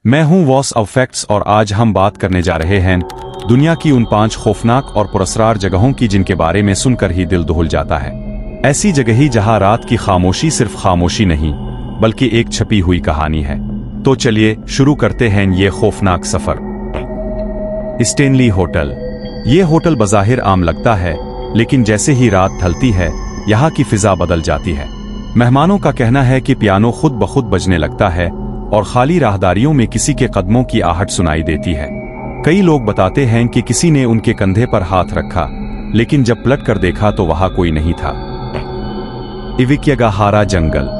मैं हूं was of facts और आज हम बात करने जा रहे हैं दुनिया की उन 5 खौफनाक और पुरस्कार जगहों की जिनके बारे में सुनकर ही दिल दहल जाता है। ऐसी जगह ही जहां रात की खामोशी सिर्फ खामोशी नहीं बल्कि एक छपी हुई कहानी है। तो चलिए शुरू करते हैं ये खौफनाक सफर। Stanley hotel. ये होटल बज़ाहिर आम लगता है, लेकिन जैसे ही रात ढलती है यहाँ की फिजा बदल जाती है। मेहमानों का कहना है कि पियानो खुद ब खुद बजने लगता है और खाली राहदारियों में किसी के कदमों की आहट सुनाई देती है। कई लोग बताते हैं कि किसी ने उनके कंधे पर हाथ रखा, लेकिन जब पलट कर देखा तो वहां कोई नहीं था। इविक्यगाहारा जंगल।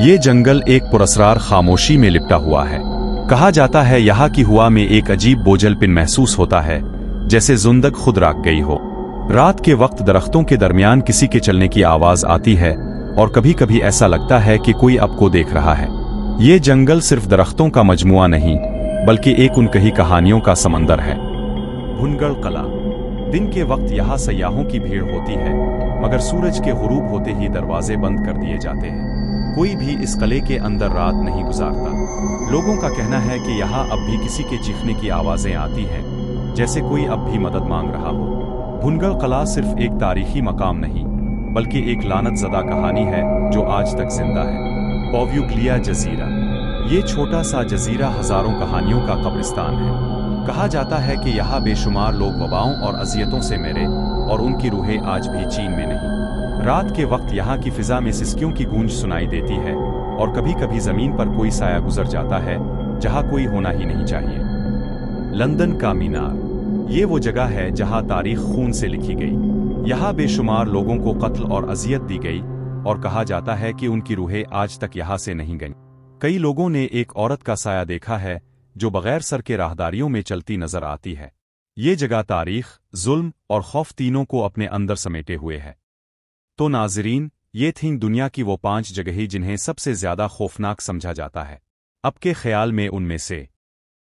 ये जंगल एक पुरस्कार खामोशी में लिपटा हुआ है। कहा जाता है यहाँ की हवा में एक अजीब बोझलपन महसूस होता है, जैसे ज़ुंदग खुद राख गई हो। रात के वक्त दरख्तों के दरमियान किसी के चलने की आवाज आती है और कभी कभी ऐसा लगता है कि कोई आपको देख रहा है। ये जंगल सिर्फ दरख्तों का मजमुआ नहीं बल्कि एक उनकही कहानियों का समंदर है। भुनगढ़ कला। दिन के वक्त यहाँ सयाहों की भीड़ होती है, मगर सूरज के गुरूब होते ही दरवाजे बंद कर दिए जाते हैं। कोई भी इस किले के अंदर रात नहीं गुजारता। लोगों का कहना है कि यहाँ अब भी किसी के चीखने की आवाजें आती हैं, जैसे कोई अब भी मदद मांग रहा हो। भुनगढ़ कला सिर्फ एक तारीखी मकाम नहीं बल्कि एक लानत ज़दा कहानी है जो आज तक जिंदा है। पॉव्यूक्लिया जजीरा। ये छोटा सा जजीरा हजारों कहानियों का कब्रिस्तान है। कहा जाता है कि यहाँ बेशुमार लोग वबाओं और अजियतों से मरे और उनकी रूहें आज भी चीन में नहीं। रात के वक्त यहाँ की फिजा में सिसकियों की गूंज सुनाई देती है और कभी कभी जमीन पर कोई साया गुजर जाता है जहाँ कोई होना ही नहीं चाहिए। लंदन का मीनार। ये वो जगह है जहाँ तारीख खून से लिखी गई। यहाँ बेशुमार लोगों को कत्ल और अजियत दी गई और कहा जाता है कि उनकी रूहें आज तक यहाँ से नहीं गईं। कई लोगों ने एक औरत का साया देखा है जो बगैर सर के राहदारियों में चलती नजर आती है। ये जगह तारीख, जुल्म और खौफ तीनों को अपने अंदर समेटे हुए है। तो नाजरीन, ये थीं दुनिया की वो 5 जगहें जिन्हें सबसे ज्यादा खौफनाक समझा जाता है। आपके ख्याल में उनमें से